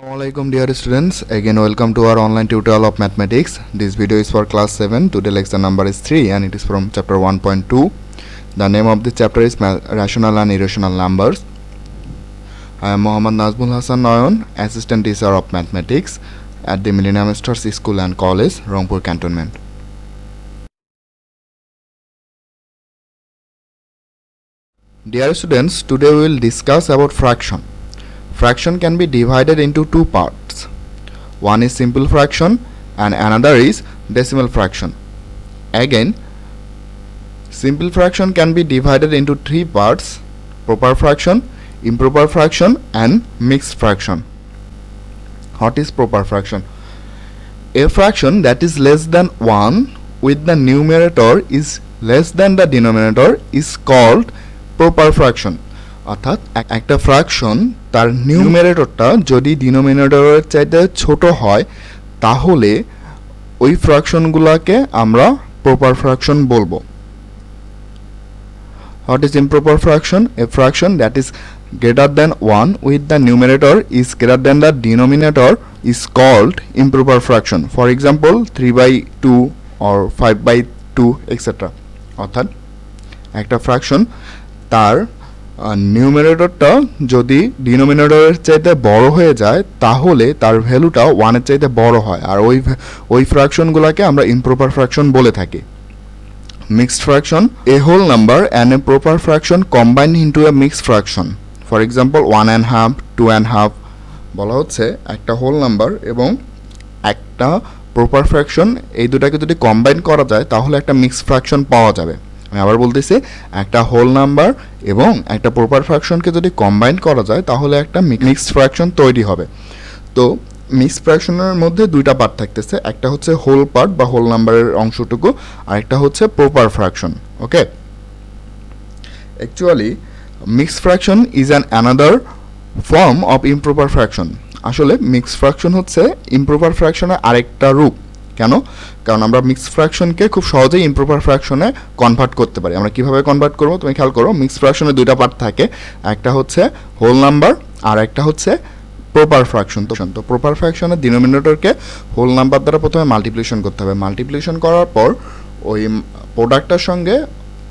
Assalamualaikum dear students, again welcome to our online tutorial of mathematics. This video is for class 7. Today lecture number is 3 and it is from chapter 1.2. The name of the chapter is Rational and Irrational Numbers. I am Mohammad Nazmul Hassan Noyon, assistant teacher of mathematics at the Millennium Stars School and College, Rangpur Cantonment. Dear students, today we will discuss about fraction. Fraction can be divided into two parts. One is simple fraction and another is decimal fraction. Again, simple fraction can be divided into three parts: proper fraction, improper fraction and mixed fraction. What is proper fraction? A fraction that is less than 1 with the numerator is less than the denominator is called proper fraction. অর্থাৎ একটা fraction তার নিউমারেটরটা যদি ডিনোমিনেটরের চাইতে ছোট হয় তাহলে ওই ফ্র্যাকশনগুলোকে আমরা প্রপার ফ্র্যাকশন বলবো। What is improper fraction? A fraction that is greater than 1 with the numerator is greater than the denominator is called improper fraction. For example, 3/2 or 5/2 etc. অর্থাৎ একটা ফ্র্যাকশন তার নিউমারেটরটা যদি ডিনোমিনেটরের চাইতে বড় হয়ে যায় তাহলে তার ভ্যালুটা 1 এর চাইতে বড় হয়, আর ওই ফ্র্যাকশনগুলোকে আমরা ইমপ্রপার ফ্র্যাকশন বলে থাকি। Mixed fraction: a whole number and a proper fraction combined into a mixed fraction. For example, 1.5, 2.5 বলা হচ্ছে একটা হোল নাম্বার এবং একটা প্রপার ফ্র্যাকশন, এই দুটাকে যদি কম্বাইন করা যায় তাহলে একটা মিক্সড ফ্র্যাকশন পাওয়া যাবে। আমি আবার বলতেছি, একটা হোল নাম্বার এবং একটা প্রপার ফ্র্যাকশনকে যদি কম্বাইন করা যায় তাহলে একটা মিক্সড ফ্র্যাকশন তৈরি হবে। তো মিক্সড ফ্র্যাকশনের মধ্যে দুইটা পার্ট থাকতেছে, একটা হচ্ছে হোল পার্ট বা হোল নাম্বারের অংশটুকু, আর একটা হচ্ছে proper fraction. Okay, actually mixed fraction is another form of improper fraction. আসলে মিক্সড ফ্র্যাকশন হচ্ছে ইমপ্রপার ফ্র্যাকশনের আরেকটা রূপ। কেন? কারণ আমরা মিক্সড ফ্র্যাকশনকে খুব সহজেই ইমপ্রপার ফ্র্যাকশনে কনভার্ট করতে পারি। আমরা কিভাবে কনভার্ট করব তুমি খেয়াল করো। মিক্সড ফ্র্যাকশনে দুইটা পার্ট থাকে, একটা হচ্ছে হোল নাম্বার আর একটা হচ্ছে প্রপার ফ্র্যাকশন। তো প্রপার ফ্র্যাকশনের ডিনোমিনেটরকে হোল নাম্বার দ্বারা প্রথমে মাল্টিপ্লিকেশন করতে হবে। মাল্টিপ্লিকেশন করার পর ওই প্রোডাক্টটার সঙ্গে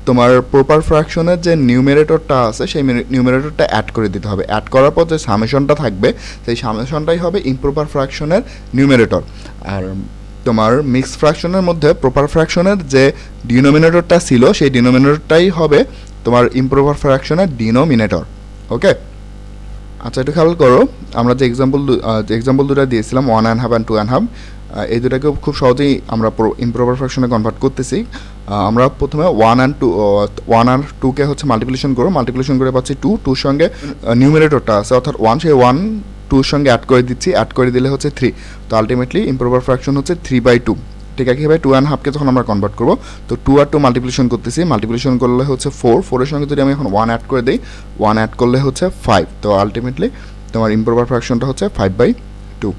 তোমার প্রপার ফ্র্যাকশনের যে নিউমারেটরটা আছে সেই নিউমারেটরটা অ্যাড করে দিতে হবে। অ্যাড করার পর যে সামেশনটা থাকবে সেই সামেশনটাই হবে ইমপ্রপার ফ্র্যাকশনের নিউমারেটর। আর তোমার মিক্সড ফ্র্যাকশনের মধ্যে প্রপার ফ্র্যাকশনের যে ডিনোমিনেটরটা ছিল সেই ডিনোমিনেটরটাই হবে তোমার ইমপ্রপার ফ্র্যাকশনের ডিনোমিনেটর। ওকে, আচ্ছা একটু খেয়াল করো, আমরা যে এক্সাম্পল দুটো দিয়েছিলাম 1.5 and 2.5, এই দুটাকে খুব সহজেই আমরা ইমপ্রপার ফ্র্যাকশনে কনভার্ট করতেছি। আমরা প্রথমে 1 আর 2কে হচ্ছে মাল্টিপ্লিকেশন করব। মাল্টিপ্লিকেশন করে পাচ্ছি 2 সঙ্গে নিউমারেটরটা আছে অর্থাৎ 1, সেই 1 2 সঙ্গে অ্যাড করে দিচ্ছি, অ্যাড করে দিলে হচ্ছে 3। তো আলটিমেটলি ইমপ্রপার ফ্র্যাকশন হচ্ছে 3/2। ঠিক আছে, ভাই 2.5কে যখন আমরা কনভার্ট করব তো 2 আর 2 মাল্টিপ্লিকেশন করতেছি, মাল্টিপ্লিকেশন করলে হচ্ছে 4 এর সঙ্গে যদি আমি এখন 1 অ্যাড করে দিই, 1 অ্যাড করলে হচ্ছে 5। তো আলটিমেটলি তোমার ইমপ্রপার ফ্র্যাকশনটা হচ্ছে 5/2।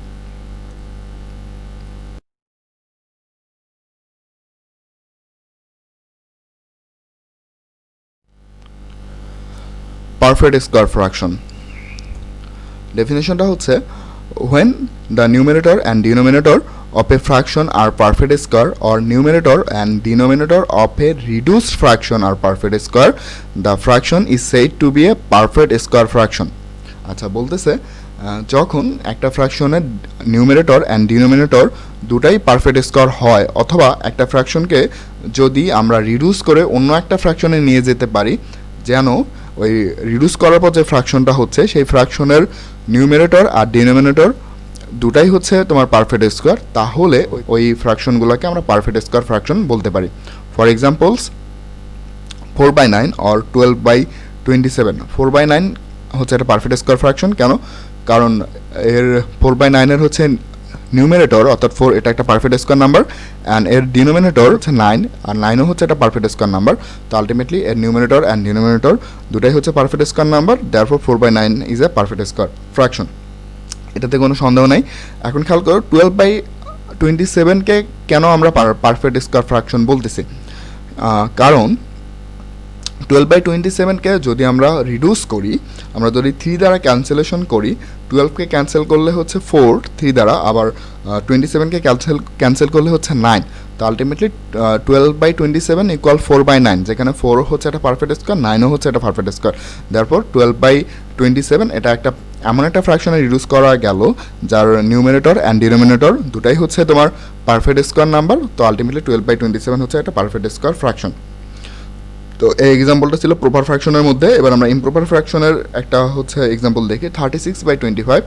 পারফেক্ট স্কয়ার ফ্র্যাকশন ডেফিনেশনটা হচ্ছে when the numerator and denominator of a fraction are perfect square or numerator and denominator of a reduced fraction are perfect square, the fraction is said to be a perfect square fraction. আচ্ছা, বলতেছে যখন একটা ফ্র্যাকশনের numerator and denominator দুটাই perfect square হয় অথবা একটা ফ্র্যাকশনকে যদি আমরা রিডিউস করে অন্য একটা ফ্র্যাকশনে নিয়ে যেতে পারি, যেন ওই রিডিউস করার পর যে ফ্র্যাকশনটা হচ্ছে সেই ফ্র্যাকশনের নিউমারেটর আর ডিনোমিনেটর দুটাই হচ্ছে তোমার পারফেক্ট স্কয়ার, তাহলে ওই ফ্র্যাকশনগুলোকে আমরা পারফেক্ট স্কয়ার ফ্র্যাকশন বলতে পারি। For examples 4/9 or 12/27। 4/9 হচ্ছে একটা পারফেক্ট স্কয়ার ফ্র্যাকশন। কেন? কারণ এর 4/9 এর হচ্ছে নিউমারেটর অর্থাৎ 4, এটা একটা পারফেক্ট স্কয়ার নাম্বার, অ্যান্ড এর ডিনোমিনেটর হচ্ছে 9, আর 9ও হচ্ছে একটা পারফেক্ট স্কয়ার নাম্বার। তো আলটিমেটলি এর নিউমারেটর অ্যান্ড ডিনোমিনেটর দুটাই হচ্ছে perfect square number, therefore 4/9 is a perfect square fraction. এটাতে কোনো সন্দেহ নাই। এখন খেয়াল করো 12/27কে কেন আমরা পারফেক্ট স্কয়ার ফ্র্যাকশন বলতেছি। কারণ 12/27 কে যদি আমরা রিডিউস করি, আমরা যদি 3 দ্বারা ক্যান্সেলেশন করি, 12 কে ক্যান্সেল করলে হচ্ছে 4 3 দ্বারা, আবার 27 কে ক্যান্সেল করলে হচ্ছে 9। তো আলটিমেটলি 12/27 ইকুয়াল 4/9, যেখানে 4 হচ্ছে একটা পারফেক্ট স্কোয়ার, 9ও হচ্ছে একটা পারফেক্ট স্কোয়ার। দেয়ারপর 12/27 এটা একটা এমন একটা ফ্র্যাকশনে রিডিউস করা গেল যার নিউমারেটর অ্যান্ড ডিনোমিনেটর দুটাই হচ্ছে তোমার পারফেক্ট স্কোয়ার নাম্বার। তো আলটিমেটলি 12/27 হচ্ছে একটা পারফেক্ট স্কোয়ার ফ্র্যাকশন। তো এই এক্সাম্পলটা ছিল প্রপার ফ্র্যাকশনের মধ্যে। এবার আমরা ইমপ্রপার ফ্র্যাকশনের একটা হচ্ছে এক্সাম্পল দেখি, 36/25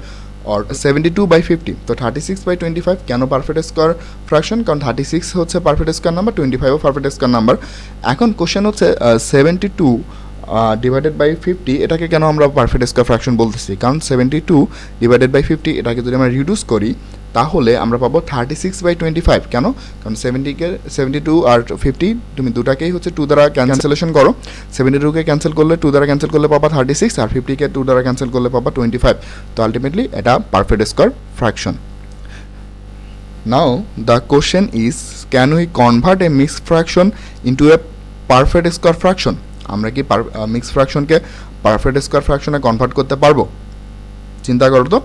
or 72/50। তো 36/25 কেন পারফেক্ট স্কোয়ার ফ্র্যাকশন? কারণ 36 হচ্ছে পারফেক্ট স্কোয়ার নাম্বার, 25ও পারফেক্ট স্কোয়ার নাম্বার। এখন কোশ্চেন হচ্ছে 72 ডিভাইডেড বাই 50 এটাকে কেন আমরা পারফেক্ট স্কোয়ার ফ্র্যাকশন বলতেছি? কারণ 72 ডিভাইডেড বাই 50 এটাকে যদি আমরা রিডিউস করি তাহলে আমরা পাবো 36/25। কেন? কারণ 72 আর 50 তুমি দুটাকেই হচ্ছে 2 দ্বারা ক্যান্সেলেশন করো। 72কে ক্যান্সেল করলে 2 দ্বারা ক্যান্সেল করলে পাবা 36, আর 50কে 2 দ্বারা ক্যান্সেল করলে পাবা 25। তো আলটিমেটলি এটা perfect square fraction. Now the question is, can we convert A mixed fraction into A perfect square fraction? আমরা কি মিক্সড ফ্র্যাকশনকে পারফেক্ট স্কোয়ার ফ্র্যাকশনে কনভার্ট করতে পারবো? চিন্তা করো তো,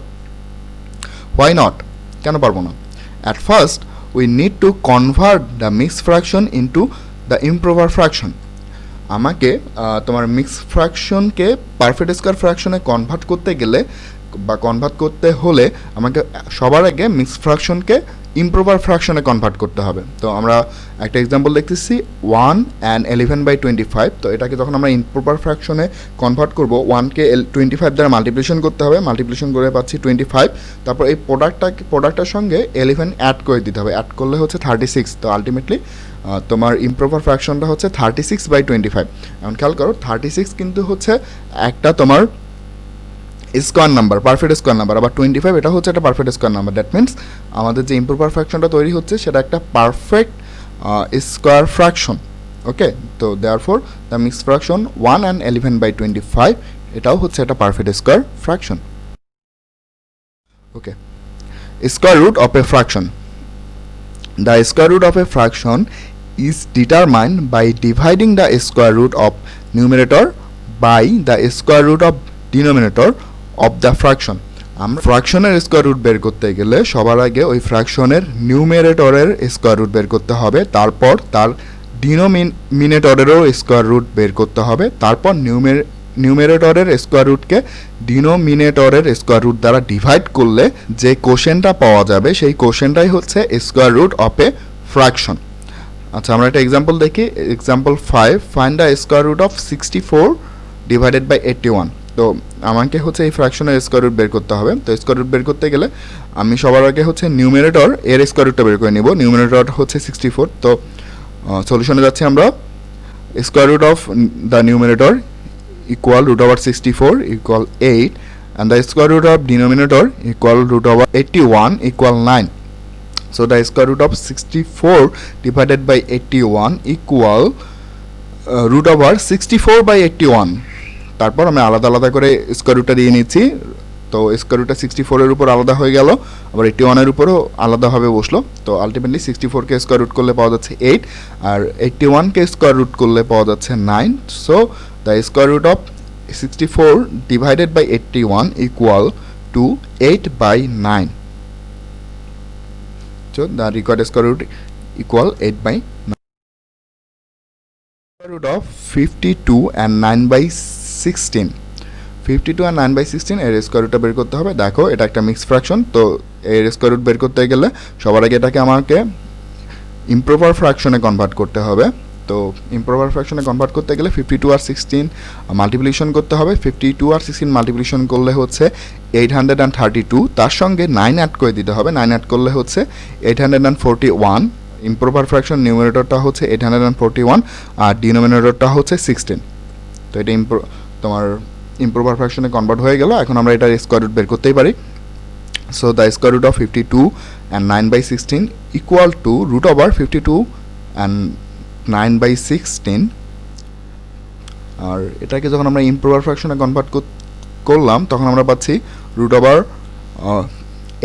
হোয়াই নট? কেন পারবো না? At first we need to convert the mixed fraction into the improper fraction. আমাকে তোমার মিক্সড ফ্র্যাকশনকে পারফেক্ট স্কোয়ার ফ্র্যাকশনে কনভার্ট করতে গেলে বা কনভার্ট করতে হলে আমাকে সবার আগে মিক্সড ফ্র্যাকশনকে ইমপ্রপার ফ্র্যাকশনে কনভার্ট করতে হবে। তো আমরা একটা এক্সাম্পল দেখতেছি 1 and 11/25। তো এটাকে যখন আমরা ইমপ্রপার ফ্র্যাকশনে কনভার্ট করব, 1কে 25 দ্বারা মাল্টিপ্লিকেশন করতে হবে, মাল্টিপ্লিকেশন করে পাচ্ছি 25। তারপর এই প্রোডাক্টটার সঙ্গে 11 অ্যাড করে দিতে হবে, অ্যাড করলে হচ্ছে 36। তো আলটিমেটলি তোমার ইমপ্রপার ফ্র্যাকশনটা হচ্ছে 36/25। এখন খেয়াল করো, 36 কিন্তু হচ্ছে একটা তোমার square number, perfect square number, আবার 25 এটা হচ্ছে একটা perfect square number. That means আমাদের যে ইমপ্রপার ফ্র্যাকশনটা তৈরি হচ্ছে সেটা একটা পারফেক্ট স্কোয়ার ফ্র্যাকশন। ওকে, তো therefore the mixed fraction 1 and 11/25 এটাও হচ্ছে একটা perfect square fraction. Okay, square root of a fraction. The square root of a fraction is determined by dividing the square root of numerator by the square root of denominator of the fraction. আমরা ফ্র্যাকশনের square root বের করতে গেলে সবার আগে ওই ফ্র্যাকশনের নিউমেরেটরের square root বের করতে হবে, তারপর তার ডিনোমিনেটরেরও স্কোয়ার রুট বের করতে হবে, তারপর নিউমেরেটরের স্কোয়ার রুটকে ডিনোমিনেটরের স্কোয়ার রুট দ্বারা ডিভাইড করলে যে কোশেনটা পাওয়া যাবে সেই কোশেনটাই হচ্ছে square root of a fraction. আচ্ছা, আমরা একটা এক্সাম্পল দেখি। Example 5, find the square root of 64 divided by 81। তো আমাকে হচ্ছে এই ফ্র্যাকশনের স্কোয়ার রুট বের করতে হবে। তো স্কোয়ার রুট বের করতে গেলে আমি সবার আগে হচ্ছে নিউমেরেটর এর স্কোয়ার রুটটা বের করে নিব। নিউমেরেটর হচ্ছে 64। তো সলিউশনে যাচ্ছি আমরা। Square root of the numerator equal root over 64 equal 8 and the square root of denominator equal root over 81 equal 9. So the square root of 64 divided by 81 equal root over 64/81. তারপর আমি আলাদা আলাদা করে স্কোয়ার রুটটা দিয়ে নিচ্ছি। তো স্কোয়ার রুটটা 64 এর উপর আলাদা হয়ে গেল, আবার 81 এর উপরও আলাদাভাবে বসলো। তো আলটিমেটলি 64 কে স্কোয়ার রুট করলে পাওয়া যাচ্ছে 8, আর 81 কে স্কোয়ার রুট করলে পাওয়া যাচ্ছে 9। So the square root of 64 divided by 81 equal to 8/9. So the required square root equal 8/9. Square root of 52 and 9/16. 52 and 9/16 এর স্কোয়ার রুটটা বের করতে হবে। দেখো এটা একটা মিক্সড ফ্র্যাকশন, তো এর স্কোয়ার রুট বের করতে গেলে সবার আগে এটাকে আমাকে ইমপ্রপার ফ্র্যাকশনে কনভার্ট করতে হবে। তো ইমপ্রপার ফ্র্যাকশনে কনভার্ট করতে গেলে 52 আর 16 মাল্টিপ্লিকেশন করতে হবে। 52 আর 16 মাল্টিপ্লিকেশন করলে হচ্ছে 832, তার সঙ্গে 9 অ্যাড করে দিতে হবে। 9 অ্যাড করলে হচ্ছে 841। ইমপ্রপার ফ্র্যাকশন নিউমারেটরটা হচ্ছে 841 আর ডিনোমিনেটরটা হচ্ছে 16। তো এটা তোমার ইমপ্রপার ফ্র্যাকশনে কনভার্ট হয়ে গেল। এখন আমরা এটার স্কোয়ার রুট বের করতেই পারি। So the square root of 52 and 9/16 equal to root over 52 and 9/16। আর এটাকে যখন আমরা ইমপ্রপার ফ্র্যাকশনে কনভার্ট করলাম তখন আমরা পাচ্ছি রুট ওভার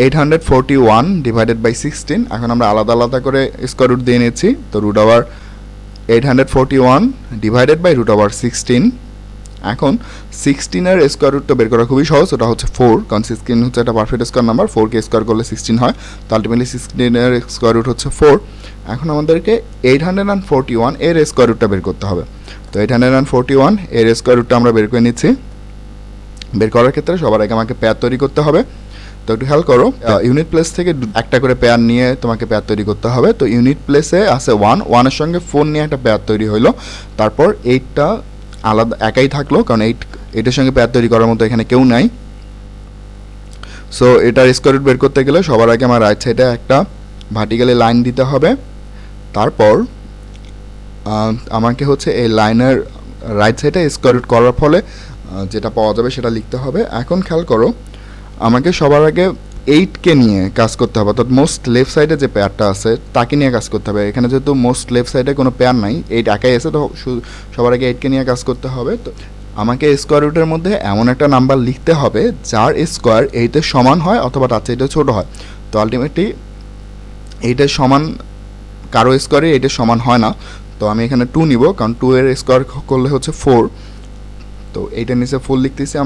841 ডিভাইডেড বাই 16। এখন আমরা আলাদা আলাদা করে স্কোয়ার রুট দিয়ে নিচ্ছি। তো root over 841 divided by root over 16। এখন 16-এর স্কোয়ার রুটটা বের করা খুবই সহজ, ওটা হচ্ছে 4, কারণ 16 হচ্ছে একটা পারফেক্ট স্কোয়ার নাম্বার, 4কে স্কোয়ার করলে 16 হয়, তো আলটিমেটলি 16-এর স্কোয়ার রুট হচ্ছে 4। এখন আমাদেরকে 841 এর স্কোয়ার রুটটা বের করতে হবে। তো 841 এর স্কোয়ার রুটটা আমরা বের করে নিচ্ছি। বের করার ক্ষেত্রে সবার আগে আমাকে পেয়ার তৈরি করতে হবে। তো একটু খেয়াল করো, ইউনিট প্লেস থেকে একটা করে পেয়ার নিয়ে তোমাকে পেয়ার তৈরি করতে হবে। তো ইউনিট প্লেসে আছে 1 এর সঙ্গে 4 নিয়ে একটা পেয়ার তৈরি হইলো, তারপর 8টা আলাদা একাই থাকলো, কারণ 8-এর সঙ্গে পেয়ার তৈরি করার মতো এখানে কেউ নাই। সো এটার স্কোয়ার রুট বের করতে গেলে সবার আগে আমার রাইট সাইডে একটা ভার্টিক্যালি লাইন দিতে হবে। তারপর আমাকে হচ্ছে এই লাইনের রাইট সাইডে স্কোয়ার রুট করার ফলে যেটা পাওয়া যাবে সেটা লিখতে হবে। এখন খেয়াল করো, আমাকে সবার আগে 8কে নিয়ে কাজ করতে হবে, অর্থাৎ মোস্ট লেফট সাইডে যে পেয়ারটা আছে তাকে নিয়ে কাজ করতে হবে। এখানে যেহেতু মোস্ট লেফট সাইডে কোনো পেয়ার নাই, 8 একাই আছে, তো সবার আগে 8কে নিয়ে কাজ করতে হবে। তো আমাকে স্কোয়ার রুটের মধ্যে এমন একটা নাম্বার লিখতে হবে যার স্কোয়ার 8-এর সমান হয় অথবা তার চাইতে ছোটো হয়। তো আলটিমেটলি 8-এর সমান কারো স্কোয়ারে 8-এর সমান হয় না, তো আমি এখানে 2 নিব, কারণ 2-এর স্কোয়ার করলে হচ্ছে 4। তো এইটার নিচে 4 লিখতেছি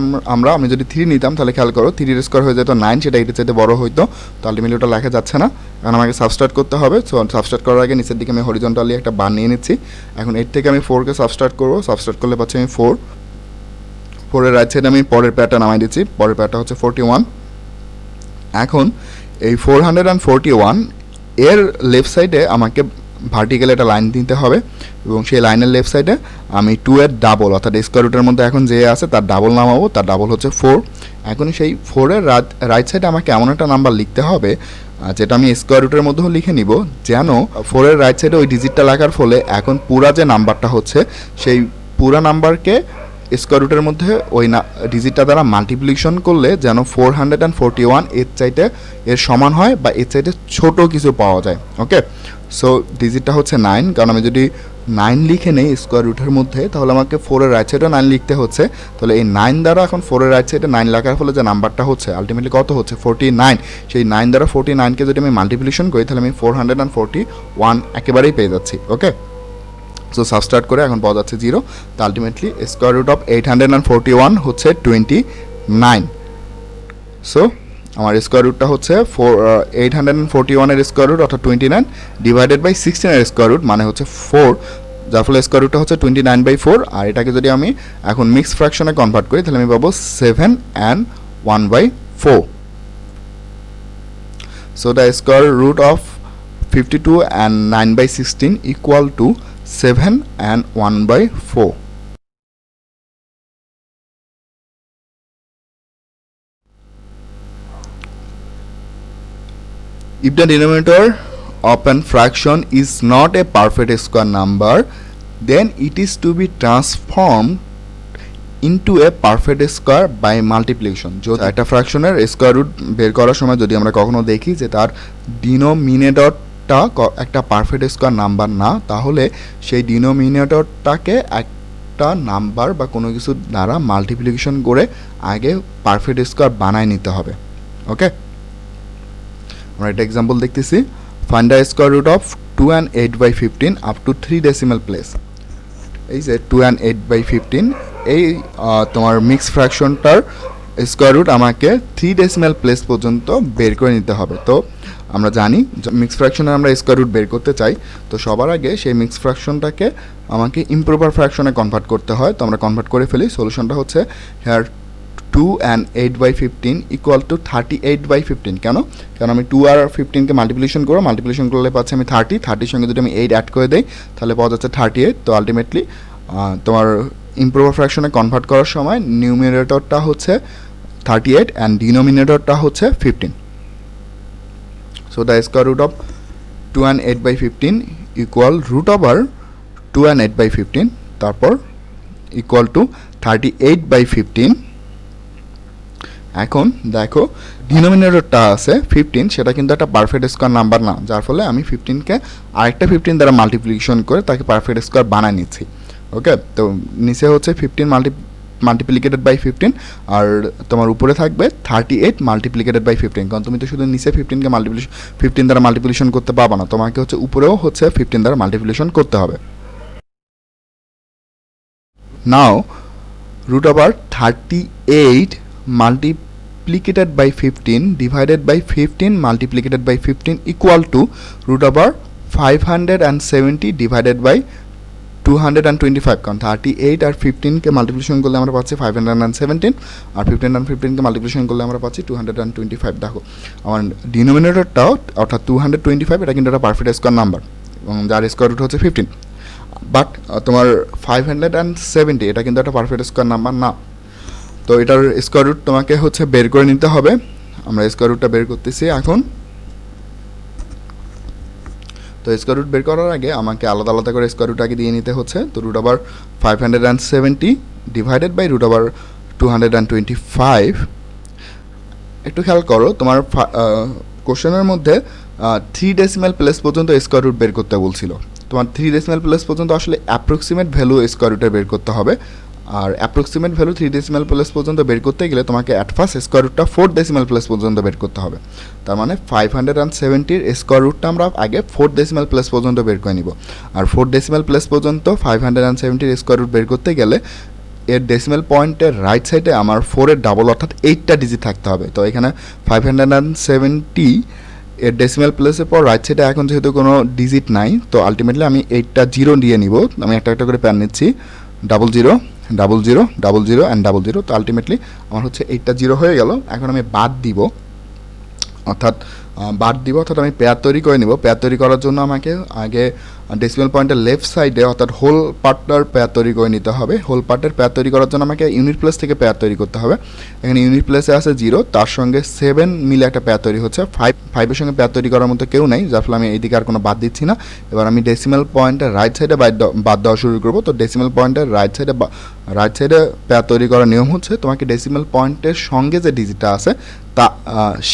আমি যদি 3 নিতাম তাহলে খেয়াল করো 3-এর স্কোয়ার হয়ে যেত 9, সেটা এটার চাইতে বড় হইতো, তো আলটিমেটলি ওটা লেখা যাচ্ছে না। এখন আমাকে সাবস্ট্রাক্ট করতে হবে। সো সাবস্ট্রাক্ট করার আগে নিচের দিকে আমি হরিজন্টালি একটা বার নিয়ে নিচ্ছি। এখন 8 থেকে আমি 4কে সাবস্ট্রাক্ট করবো, সাবস্ট্রাক্ট করলে পাচ্ছি আমি 4-এর রাইট সাইডে আমি পরের পেয়ারটা নামাই দিচ্ছি, পরের পেয়ারটা হচ্ছে 41। এখন এই 441 এর লেফট সাইডে আমাকে ভার্টিক্যাল একটা লাইন দিতে হবে, এবং সেই লাইনের লেফট সাইডে আমি 2-এর ডাবল, অর্থাৎ স্কোয়ার রুটের মধ্যে এখন যে আছে তার ডাবল নামাবো, তার ডাবল হচ্ছে 4। এখন সেই 4-এর রাইট সাইডে আমাকে এমন একটা নাম্বার লিখতে হবে যেটা আমি স্কোয়ার রুটের মধ্যেও লিখে নিব, যেন 4-এর রাইট সাইডে ওই ডিজিটটা লেখার ফলে এখন পুরা যে নাম্বারটা হচ্ছে সেই পুরা নাম্বারকে স্কোয়ার রুটের মধ্যে ওই ডিজিটটা দ্বারা মাল্টিপ্লিকেশন করলে যেন 441 এর চাইতে এর সমান হয় বা এর চাইতে ছোট কিছু পাওয়া যায়। ওকে, সো ডিজিটটা হচ্ছে 9, কারণ আমি যদি 9 লিখে নেই স্কোয়ার রুটের মধ্যে তাহলে আমাকে 4-এর রাইট সাইডে 9 লিখতে হচ্ছে। তাহলে এই 9 দ্বারা এখন 4-এর রাইট সাইডে 9 লেখার ফলে যে নাম্বারটা হচ্ছে আলটিমেটলি কত হচ্ছে 49। সেই 9 দ্বারা 49কে যদি আমি মাল্টিপ্লিকেশন করি তাহলে আমি 441 একেবারেই পেয়ে যাচ্ছি। ওকে, সো সাবস্ট্রাক্ট করে এখন পাওয়া যাচ্ছে 0। তো আলটিমেটলি স্কোয়ার রুট অফ 841 হচ্ছে 29। সো আমার স্কোয়ার রুটটা হচ্ছে 841-এর স্কোয়ার রুট অর্থাৎ 29 ডিভাইডেড বাই 16-এর স্কোয়ার রুট মানে হচ্ছে 4, যার ফলে স্কোয়ার রুটটা হচ্ছে 29/4। আর এটাকে যদি আমি এখন মিক্স ফ্র্যাকশনে কনভার্ট করি তাহলে আমি পাবো 7 and 1/4। So the square root of 52 and 9/16 equal to 7 and 1/4. If the denominator of a fraction is not a perfect square number, then it is to be transformed into a perfect square by multiplication. যদি একটা ফ্র্যাকশনের square root বের করার সময় যদি আমরা কখনো দেখি যে তার ডিনোমিনেটরটা একটা পারফেক্ট স্কোয়ার নাম্বার না, তাহলে সেই ডিনোমিনেটরটাকে একটা নাম্বার বা কোনো কিছু দ্বারা মাল্টিপ্লিকেশন করে আগে পারফেক্ট স্কোয়ার বানায় নিতে হবে। ওকে, আমরা একটা এক্সাম্পল দেখতেছি। Find the square root of 2 and 8/15 up to 3 decimal place. এই যে 2 and 8/15 এই তোমার মিক্স ফ্র্যাকশনটার স্কোয়ার রুট আমাকে 3 ডেসিমাল প্লেস পর্যন্ত বের করে নিতে হবে। তো আমরা জানি মিক্স ফ্র্যাকশনে আমরা স্কোয়ার রুট বের করতে চাই, তো সবার আগে সেই মিক্স ফ্র্যাকশনটাকে আমাকে ইমপ্রপার ফ্র্যাকশনে কনভার্ট করতে হয়। তো আমরা কনভার্ট করে ফেলি। সলিউশনটা হচ্ছে হেয়ার 2 and 8/15 equal to 38/15। কারণ আমি 2 আর 15কে মাল্টিপ্লিকেশন করলে পাচ্ছি আমি 30-এর সঙ্গে যদি আমি 8 অ্যাড করে দিই তাহলে পাওয়া যাচ্ছে 38। তো আলটিমেটলি তোমার ইমপ্রপার ফ্র্যাকশনে কনভার্ট করার সময় নিউমিনেটরটা হচ্ছে 38 অ্যান্ড ডিনোমিনেটরটা হচ্ছে 15। So the square root of 2 and 8/15 equal root over 2 and 8/15, তারপর ইকুয়াল টু 38/15। এখন দেখো ডিনোমিনেটরটা আছে 15, সেটা কিন্তু একটা পারফেক্ট স্কোয়ার নাম্বার না, যার ফলে আমি 15কে আরেকটা 15 দ্বারা মাল্টিপ্লিকেশন করে তাকে পারফেক্ট স্কোয়ার বানায় নিচ্ছি। ওকে, তো নিচে হচ্ছে 15 মাল্টিপ্লিকেটেড বাই 15 আর তোমার উপরে থাকবে 38 মাল্টিপ্লিকেটেড বাই 15, কারণ তুমি তো শুধু নিচে 15কে 15 দ্বারা মাল্টিপ্লিকেশন করতে পারবা না, তোমাকে হচ্ছে উপরেও হচ্ছে 15 দ্বারা মাল্টিপ্লিকেশন করতে হবে। নাও √38 multiplied by 15 divided by 15 multiplied by 15 equal to √570 divided by 225 কারণ 38 আর 15 কে মাল্টিপ্লিকেশন করলে আমরা পাচ্ছি 517 আর 15 আর 15 কে মাল্টিপ্লিকেশন করলে আমরা পাচ্ছি 225। দেখো আমার ডিনোমিনেটরটাও অর্থাৎ 225 এটা কিন্তু একটা পারফেক্ট স্কয়ার নাম্বার এবং যার স্কয়ার রুট হচ্ছে 15, বাট তোমার 570 এটা কিন্তু একটা পারফেক্ট স্কয়ার নাম্বার না। তো এটার স্কয়ার রুট তোমাকে হচ্ছে বের করে নিতে হবে। আমরা স্কয়ার রুটটা বের করতেছি এখন। তো স্কয়ার রুট বের করার আগে আমাকে আলাদা আলাদা করে স্কয়ার রুট আগে দিয়ে নিতে হচ্ছে। তো √570 ডিভাইডেড বাই √225। একটু খেয়াল করো, তোমার কোশ্চেনের মধ্যে 3 ডেসিমাল প্লেস পর্যন্ত স্কয়ার রুট বের করতে বলছিল। তোমার 3 ডেসিমাল প্লেস পর্যন্ত আসলে অ্যাপ্রক্সিমেট ভ্যালু স্কয়ার রুটের বের করতে হবে, আর অ্যাপ্রক্সিমেট ভ্যালু 3 ডেসিমাল প্লেস পর্যন্ত বের করতে গেলে তোমাকে অ্যাট ফার্স্ট স্কয়ার রুটটা 4 ডেসিমাল প্লেস পর্যন্ত বের করতে হবে। তার মানে 570 এর স্কয়ার রুটটা আমরা আগে 4 ডেসিমাল প্লেস পর্যন্ত বের করে নিব, আর 4 ডেসিমাল প্লেস পর্যন্ত 570 এর স্কয়ার রুট বের করতে গেলে এর ডেসিমাল পয়েন্টের রাইট সাইডে আমার 4 এর ডাবল অর্থাৎ 8টা ডিজিট থাকতে হবে। তো এখানে 570 এর ডেসিমাল প্লেসের পর রাইট সাইডে এখন যেহেতু কোনো ডিজিট নাই, তো আলটিমেটলি আমি 8টা জিরো দিয়ে নিব। আমি একটা একটা করে প্যান নিচ্ছি, 00 00 00 অ্যান্ড 00। তো আলটিমেটলি আমার হচ্ছে 8টা জিরো হয়ে গেল। এখন আমি বাদ দিব অর্থাৎ আমি পেয়ার তৈরি করে নিব। পেয়ার তৈরি করার জন্য আমাকে আগে ডেসিমাল পয়েন্টের লেফট সাইডে অর্থাৎ হোল পার্টটার পেয়ার তৈরি করে নিতে হবে। হোল পার্টের পেয়ার তৈরি করার জন্য আমাকে ইউনিট প্লেস থেকে পেয়ার তৈরি করতে হবে। এখানে ইউনিট প্লেসে আছে 0, তার সঙ্গে 7 মিলে একটা পেয়ার তৈরি হচ্ছে। 5 এর সঙ্গে পেয়ার তৈরি করার মতো কেউ নাই, যার ফলে আমি এইদিকে আর কোনো বাদ দিচ্ছি না। এবার আমি ডেসিমাল পয়েন্টের রাইট সাইডে বাদ দেওয়া শুরু করবো। তো ডেসিমাল পয়েন্টের রাইট সাইডে পেয়ার তৈরি করার নিয়ম হচ্ছে তোমাকে ডেসিমাল পয়েন্টের সঙ্গে যে ডিজিটটা আছে তা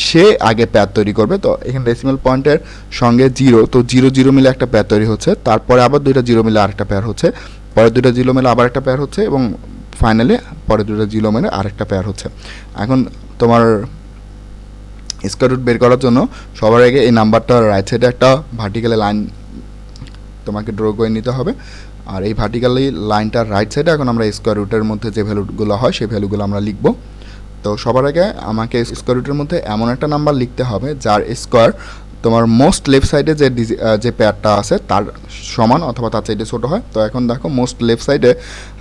সে আগে পেয়ার তৈরি করবে। তো এখানে ডেসিমাল পয়েন্টের সঙ্গে 0, তো 0 0 মিলে একটা পেয়ার তৈরি হচ্ছে, তারপরে আবার 2টা 0 মিলে আরেকটা পেয়ার হচ্ছে, পরে 2টা 0 মিলে আবার একটা পেয়ার হচ্ছে এবং ফাইনালি পরে 2টা 0 মিলে আরেকটা পেয়ার হচ্ছে। এখন তোমার স্কয়ার রুট বের করার জন্য সবার আগে এই নাম্বারটার রাইট সাইডে একটা ভার্টিক্যালি লাইন তোমাকে ড্র করে নিতে হবে, আর এই ভার্টিক্যালি লাইনটার রাইট সাইডে এখন আমরা স্কয়ার রুটের মধ্যে যে ভ্যালুগুলো হয় সেই ভ্যালুগুলো আমরা লিখব। তো সবার আগে আমাকে স্কয়ার রুটের মধ্যে এমন একটা নাম্বার লিখতে হবে যার স্কয়ার তোমার মোস্ট লেফট সাইডে যে পেয়ারটা আছে তার সমান অথবা তার চাইতে ছোটো হয়। তো এখন দেখো মোস্ট লেফট সাইডে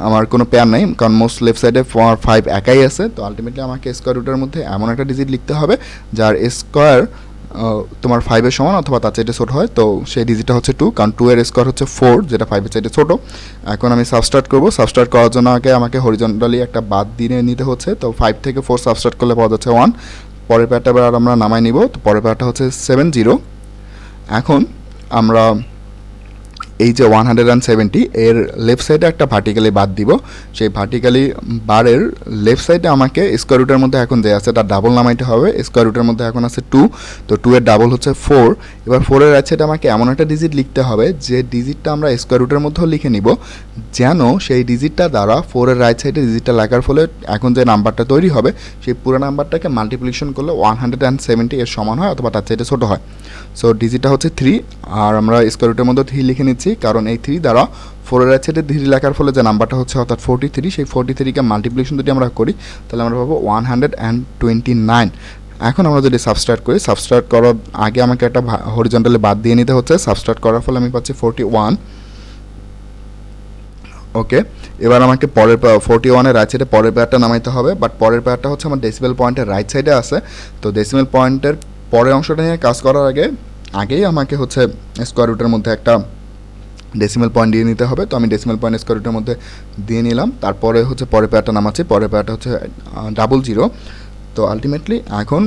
আমার কোনো পেয়ার নেই, কারণ মোস্ট লেফট সাইডে 5 একাই আছে। তো আলটিমেটলি আমাকে স্কয়ার রুটের মধ্যে এমন একটা ডিজিট লিখতে হবে যার স্কয়ার তোমার 5 এর সমান অথবা তার চাইতে ছোটো হয়। তো সেই ডিজিটটা হচ্ছে 2, কারণ 2 এর স্কয়ার হচ্ছে 4, যেটা 5 এর চাইতে ছোটো। এখন আমি সাবস্ট্রাক্ট করব। সাবস্ট্রাক্ট করার জন্য আগে আমাকে হরিজন্টালি একটা বাদ দিয়ে নিতে হচ্ছে। তো 5 থেকে 4 সাবস্ট্রাক্ট করলে পাওয়া যাচ্ছে 1। পরের পেয়ারটা এবার আমরা নামাই নিব। তো পরের পেয়ারটা হচ্ছে 70। এখন আমরা এই যে 170 এর লেফট সাইডে একটা ভার্টিক্যালি বার দিব। সেই ভার্টিক্যালি বারের লেফট সাইডে আমাকে স্কয়ার রুটের মধ্যে এখন যে আছে তার ডাবল নামাইতে হবে। স্কয়ার রুটের মধ্যে এখন আছে 2, তো 2 এর ডাবল হচ্ছে 4। এবার 4 এর রাইট সাইডে আমাকে এমন একটা ডিজিট লিখতে হবে যে ডিজিটটা আমরা স্কয়ার রুটের মধ্যেও লিখে নিব, যেন সেই ডিজিটটা দ্বারা 4 এর রাইট সাইডে ডিজিটটা লেখার ফলে এখন যে নাম্বারটা তৈরি হবে সেই পুরো নাম্বারটাকে মাল্টিপ্লিকেশন করলে 170 এর সমান হয় অথবা তার চাইতে ছোটো হয়। সো ডিজিটটা হচ্ছে 3, আর আমরা স্কয়ার রুটের মধ্যে 3 লিখে নিচ্ছি, কারণ এই 3 দ্বারা 4 এর রাইট সাইডে 3 লেখার ফলে যে নাম্বারটা হচ্ছে অর্থাৎ 43, সেই 43কে মাল্টিপ্লিকেশন যদি আমরা করি তাহলে আমরা পাবো 129। এখন আমরা যদি সাবস্ট্রাক্ট করি, সাবস্ট্রাক্ট করার আগে আমাকে একটা হরিজন্টালি বাদ দিয়ে নিতে হচ্ছে। সাবস্ট্রাক্ট করার ফলে আমি পাচ্ছি 41। ওকে, এবার আমাকে পরের 41 এর রাইট সাইডে পরের পেয়ারটা নামাইতে হবে, বাট পরের পেয়ারটা হচ্ছে আমার ডেসিমাল পয়েন্টের রাইট সাইডে আছে। তো ডেসিমাল পয়েন্টের পরের অংশটা নিয়ে কাজ করার আগেই আমাকে হচ্ছে স্কয়ার রুটের মধ্যে একটা ডেসিমাল পয়েন্ট দিয়ে নিতে হবে। তো আমি ডেসিমাল পয়েন্ট স্কয়ার রুটের মধ্যে দিয়ে নিলাম, তারপরে হচ্ছে পরের পেয়ারটা নামাচ্ছি। পরের পেয়ারটা হচ্ছে 00। তো আলটিমেটলি এখন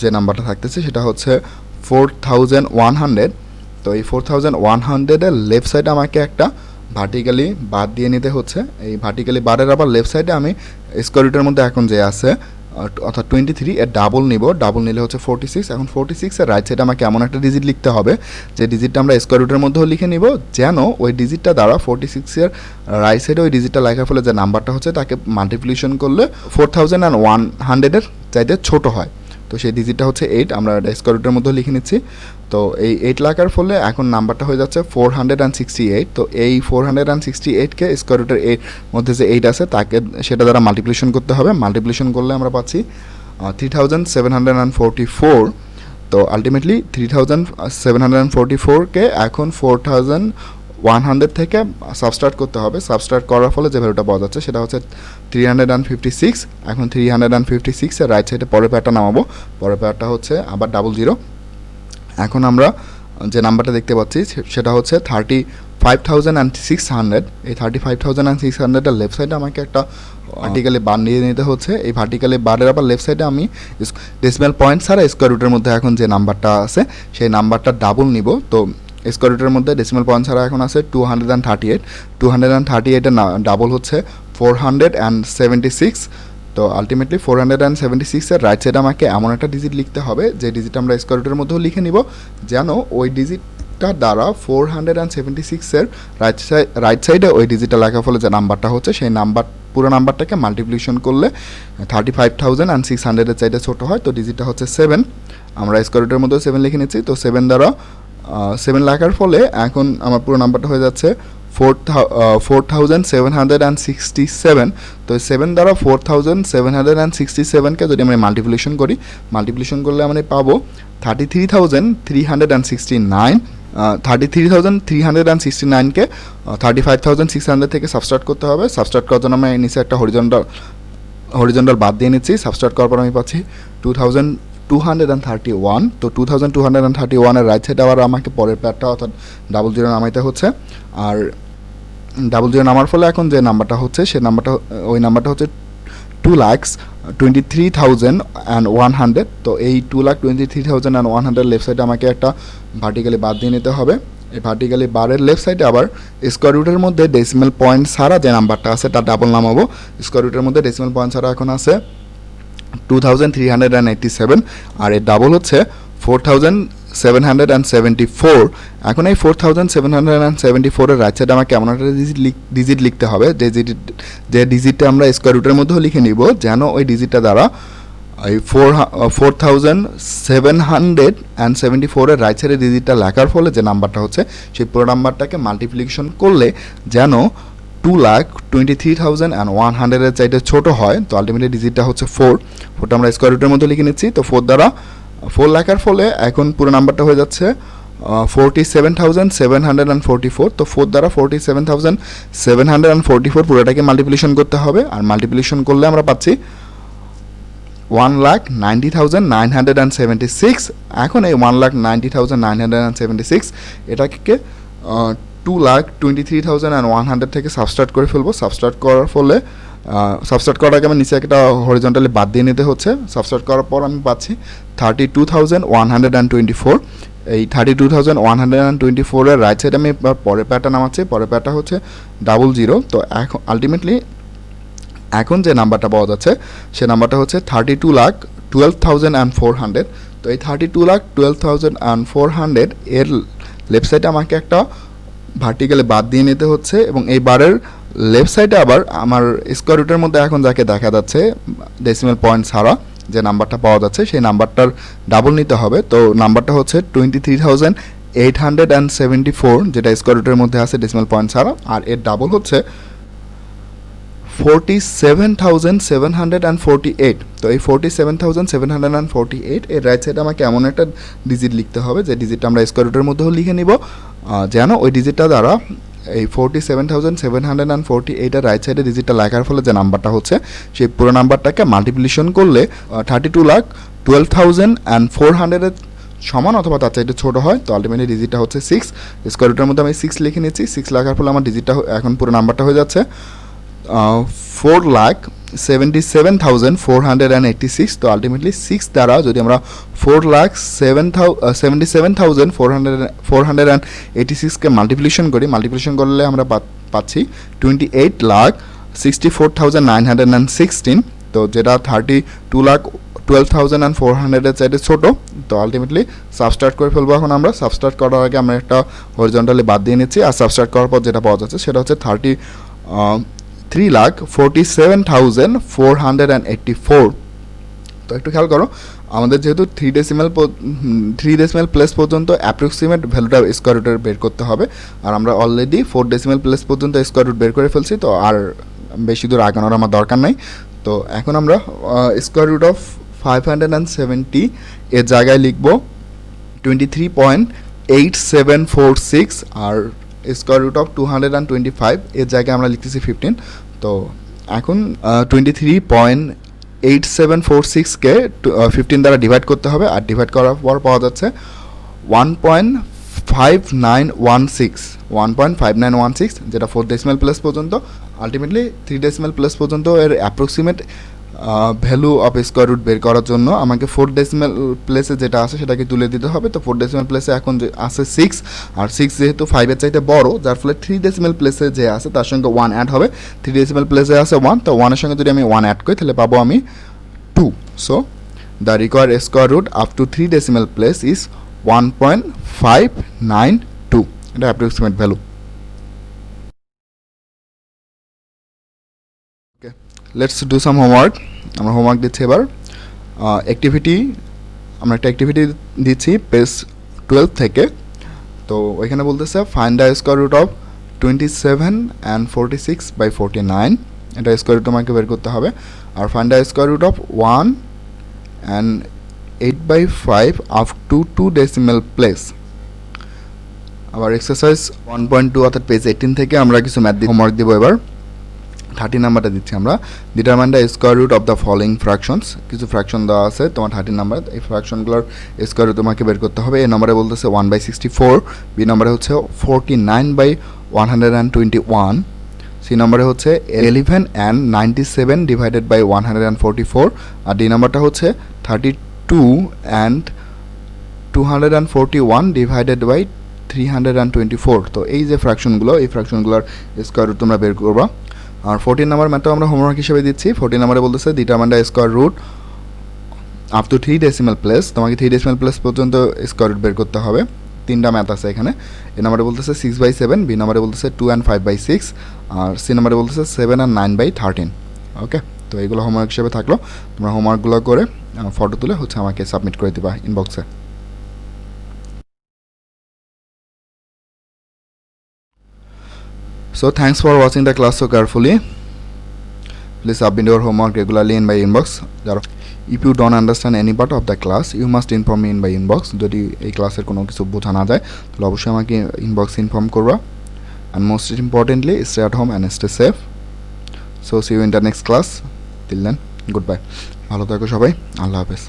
যে নাম্বারটা থাকতেছে সেটা হচ্ছে 4100। তো এই 4100 এর লেফট সাইডে আমাকে একটা ভার্টিক্যালি বার দিয়ে নিতে হচ্ছে। এই ভার্টিক্যালি বারের আবার লেফট সাইডে আমি স্কয়ার রুটের মধ্যে এখন যে আছে অর্থাৎ 23 এর ডাবল নিব। ডাবল নিলে হচ্ছে 46। এখন 46 এর রাইট সাইডে আমাকে এমন একটা ডিজিট লিখতে হবে যে ডিজিটটা আমরা স্কয়ার রুটের মধ্যেও লিখে নিব, যেন ওই ডিজিটটা দ্বারা 46 এর রাইট সাইডে ওই ডিজিটটা লেখার ফলে যে নাম্বারটা হচ্ছে তাকে মাল্টিপ্লিকেশন করলে 4100 এর চাইতে ছোটো হয়। তো সেই ডিজিটটা হচ্ছে 8, আমরা এটা স্কোয়ার রুটের মধ্যে লিখে নিচ্ছি। তো এই 8 লেখার ফলে এখন নাম্বারটা হয়ে যাচ্ছে 468। তো এই 468কে স্কোয়ার রুটের মধ্যে যে 8 আছে তাকে সেটা দ্বারা মাল্টিপ্লিকেশন করতে হবে। মাল্টিপ্লিকেশন করলে আমরা পাচ্ছি 3744। তো আলটিমেটলি 3744কে এখন 4100 থেকে সাবস্ট্রাক্ট করতে হবে। সাবস্ট্রাক্ট করার ফলে যে ভ্যালুটা পাওয়া যাচ্ছে সেটা হচ্ছে 356। এখন 356 এর রাইট সাইডে পরের পেয়ারটা নামাবো। পরের পেয়ারটা হচ্ছে আবার 00। এখন আমরা যে নাম্বারটা দেখতে পাচ্ছি সেটা হচ্ছে 35,600। এই 35,600 এর লেফট সাইডে আমাকে একটা ভার্টিক্যালি বার নিয়ে নিতে হচ্ছে। এই ভার্টিক্যালি বারের আবার লেফট সাইডে আমি ডেসিমাল পয়েন্ট ছাড়া স্কোয়ার রুটের মধ্যে এখন যে নাম্বারটা আছে সেই নাম্বারটা ডাবল নিব। তো স্কোয়ার রুটের মধ্যে ডেসিমাল পয়েন্ট ছাড়া এখন আছে 238। 238 এর ডাবল হচ্ছে 476। তো আলটিমেটলি 476 এর রাইট সাইডে আমাকে এমন একটা ডিজিট লিখতে হবে যে ডিজিট আমরা স্কোয়ার রুটের মধ্যেও লিখে নিব, যেন ওই ডিজিটটা দ্বারা 476 এর রাইট সাইডে ওই ডিজিটটা লেখার ফলে যে নাম্বারটা হচ্ছে সেই নাম্বার পুরো নাম্বারটাকে মাল্টিপ্লিকেশন করলে 35,600 এর চাইতে ছোটো হয়। তো ডিজিটটা হচ্ছে 7। আমরা স্কোয়ার রুটের মধ্যেও 7 লিখে নিচ্ছি। তো 7 দ্বারা 7 লেখার ফলে এখন আমার পুরো নাম্বারটা হয়ে যাচ্ছে 4,767। তো 7 দ্বারা 4,767কে যদি আমরা মাল্টিপ্লিকেশন করি, মাল্টিপ্লিকেশন করলে আমরা পাবো 33,369। 33,369কে 35,600 থেকে সাবস্ট্রাক্ট করতে হবে। সাবস্ট্রাক্ট করার জন্য আমি নিচে একটা হরিজন্টাল বাদ দিয়ে নিচ্ছি। সাবস্ট্রাক্ট করার পর আমি পাচ্ছি 2,231। তো 2,231 এর রাইট সাইডে আবার আমাকে পরের প্যাডটা অর্থাৎ 00 নামাইতে হচ্ছে। আর 00 নামার ফলে এখন যে নাম্বারটা হচ্ছে সে নাম্বারটা ওই নাম্বারটা হচ্ছে 2,23,100। তো এই 2,23,100 লেফট সাইডে আমাকে একটা ভার্টিক্যালি বার দিয়ে নিতে হবে। এই ভার্টিক্যালি বারের লেফট সাইডে আবার স্কোয়ার রুটের মধ্যে ডেসিমাল পয়েন্ট ছাড়া যে নাম্বারটা আছে তার ডাবল নামাবো। স্কোয়ার রুটের মধ্যে ডেসিমাল পয়েন্ট ছাড়া এখন আছে 2,387, আর এর ডাবল হচ্ছে 4,774। এখন এই 4,774 এর রাইট সাইডে আমাকে এমন একটা ডিজিট লিখতে হবে যে ডিজিটটা আমরা স্কোয়ার রুটের মধ্যেও লিখে নিব, যেন ওই ডিজিটটা দ্বারা এই 4,774 এর রাইট সাইডে ডিজিটটা লেখার ফলে যে নাম্বারটা হচ্ছে সেই পুরো নাম্বারটাকে মাল্টিপ্লিকেশন করলে যেন 2,23,100 এর চাইতে ছোটো হয়। তো আলটিমেটলি ডিজিটটা হচ্ছে 4টা আমরা স্কোয়ার রুটের মধ্যে লিখে নিচ্ছি। তো 4 দ্বারা 4 লেখার ফলে এখন পুরো নাম্বারটা হয়ে যাচ্ছে 47,744। তো 4 দ্বারা 47,744 পুরোটাকে মাল্টিপ্লিকেশন করতে হবে। আর মাল্টিপ্লিকেশন করলে আমরা পাচ্ছি 1,90,976। এখন এই 1,90,976 এটাকে 2,23,100 থেকে সাবস্ট্রাক্ট করে ফেলবো। সাবস্ট্রাক্ট করার ফলে সাবস্ট্রাক্ট করার আগে আমি নিচে একটা হরিজন্টালি বাদ দিয়ে নিতে হচ্ছে। সাবস্ট্রাক্ট করার পর আমি পাচ্ছি 32,124। এই 32,124 এর রাইট সাইডে আমি পরের প্যাডটা নামাচ্ছি। পরের প্যাডটা হচ্ছে 00। তো এখন আলটিমেটলি এখন যে নাম্বারটা পাওয়া যাচ্ছে সে নাম্বারটা হচ্ছে 32,12,400। তো এই 32,12,400 এর লেফট সাইডে আমাকে একটা ভার্টিক্যালি বাদ দিয়ে নিতে হচ্ছে, এবং এই বারের লেফট সাইডে আবার আমার স্কোয়ার রুটের মধ্যে এখন যাকে দেখা যাচ্ছে ডেসিমাল পয়েন্ট ছাড়া যে নাম্বারটা পাওয়া যাচ্ছে সেই নাম্বারটার ডাবল নিতে হবে। তো নাম্বারটা হচ্ছে 23,874, যেটা স্কোয়ার রুটের মধ্যে আছে ডেসিমাল পয়েন্ট ছাড়া, আর এর ডাবল হচ্ছে 47,748। তো এই 47,748 এর রাইট সাইডে আমাকে এমন একটা ডিজিট লিখতে হবে যে ডিজিটটা আমরা স্কোয়ার রুটের মধ্যেও লিখে নিব, যেন ওই ডিজিটটা দ্বারা এই 47,748 এর রাইট সাইডে ডিজিটটা লেখার ফলে যে নাম্বারটা হচ্ছে সেই পুরো নাম্বারটাকে মাল্টিপ্লিকেশন করলে 32,12,400 এর সমান অথবা তার চাইতে ছোটো হয়। তো আলটিমেটলি ডিজিটটা হচ্ছে 6। স্কোয়ার রুটের মধ্যে আমি 6 লিখে নিচ্ছি। 6 লেখার ফলে আমার ডিজিটটা এখন পুরো নাম্বারটা হয়ে যাচ্ছে 4,77,486। তো আলটিমেটলি 6 দ্বারা যদি আমরা 4,77,486কে মাল্টিপ্লিকেশন করি, মাল্টিপ্লিকেশন করলে আমরা পাচ্ছি 28,64,916। তো যেটা 32,12,400 এর চাইতে ছোটো। তো আলটিমেটলি সাবস্ট্রাক্ট করে ফেলবো। এখন আমরা সাবস্ট্রাক্ট করার আগে আমরা একটা হরিজন্টালি বাদ দিয়ে নিচ্ছি, আর সাবস্ট্রাক্ট করার পর যেটা পাওয়া যাচ্ছে সেটা হচ্ছে 3,47,484। তো একটু খেয়াল করো, আমাদের যেহেতু 3 ডেসিমাল প্লেস পর্যন্ত অ্যাপ্রক্সিমেট ভ্যালুটা স্কোয়ার রুটের বের করতে হবে, আর আমরা অলরেডি 4 ডেসিমাল প্লেস পর্যন্ত স্কোয়ার রুট বের করে ফেলছি, তো আর বেশি দূর আগানোর আমার দরকার নাই। তো এখন আমরা স্কোয়ার রুট অফ 570 এর জায়গায় লিখব 23.8746, আর স্কোয়ার রুট অফ 225 এর জায়গায় আমরা লিখতেছি 15। তো এখন 23.8746কে 15 দ্বারা ডিভাইড করতে হবে, আর ডিভাইড করার পর পাওয়া যাচ্ছে 1.5916, যেটা 4 ডেসিমাল প্লেস পর্যন্ত। আলটিমেটলি 3 ডেসিমাল প্লেস পর্যন্ত এর approximate value of square root বের করার জন্য আমাকে 4 ডেসিমাল প্লেসে যেটা আছে সেটাকে তুলে দিতে হবে। তো 4 ডেসিমাল প্লেসে এখন যে আছে 6, আর 6 যেহেতু 5-এর চাইতে বড়, যার ফলে 3 ডেসিমাল প্লেসে যে আছে তার সঙ্গে 1 অ্যাড হবে। 3 ডেসিমাল প্লেসে আছে 1, তো 1 এর সঙ্গে যদি আমি 1 অ্যাড করি তাহলে পাবো আমি 2। So the required square root up to 3 decimal place is 1.592, এটা approximate value. Okay, let's do some homework. আমরা হোমওয়ার্ক দিচ্ছি এবার অ্যাক্টিভিটি, আমরা একটা অ্যাক্টিভিটি দিচ্ছি পেজ 12 থেকে। তো ওইখানে বলতেছে find the square root of 27 and 46/49, এটা স্কোয়ার রুট আমাকে বের করতে হবে। আর find the square root of 1 and 8/5 up to 2 decimal place. আবার এক্সারসাইজ 1.2 অর্থাৎ পেজ 18 থেকে আমরা কিছু ম্যাথ হোমওয়ার্ক দিব। এবার 30 নাম্বারটা দিচ্ছি আমরা, determine the square root of the following fractions. কিছু ফ্র্যাকশন দেওয়া আছে তোমার 30 নাম্বার, এই ফ্র্যাকশনগুলোর স্কোয়ার রুট তোমাকে বের করতে হবে। এ নম্বরে বলতেছে 1/64, বি নম্বরে হচ্ছে 49/121, সি নম্বরে হচ্ছে 11 and 97 ডিভাইডেড বাই 144, আর ডি নাম্বারটা হচ্ছে 32 and 241 ডিভাইডেড বাই 324। তো এই যে ফ্র্যাকশনগুলো, এই ফ্র্যাকশনগুলোর স্কোয়ার রুট তোমরা বের করবা। আর 14 নাম্বার ম্যাথটাও আমরা হোমওয়ার্ক হিসেবে দিচ্ছি। 14 নাম্বারে বলতেছে determine the square root up to 3 decimal place. তোমাকে 3 ডেসিমাল প্লেস পর্যন্ত স্কোয়ার রুট বের করতে হবে। 3টা ম্যাথ আছে এখানে। এ নাম্বারে বলতেছে 6/7, বি নাম্বারে বলতেছে 2 and 5/6, আর সি নাম্বারে বলতেছে 7 and 9/13। ওকে, তো এইগুলো হোমওয়ার্ক হিসেবে থাকলো। তোমরা হোমওয়ার্কগুলো করে ফটো তুলে হচ্ছে আমাকে সাবমিট করে দিবা ইনবক্সে। So thanks for watching the class so carefully. Please submit your homework regularly in my inbox. If you don't understand any part of the class, you must inform me in my inbox. যদি এই ক্লাসের কোনো কিছু বোঝা না যায় তাহলে অবশ্যই আমাকে ইনবক্সে ইনফর্ম করবা। And most importantly, stay at home and stay safe. So see you in the next class. Till then, goodbye. ভালো থাকো সবাই, আল্লাহ হাফেজ।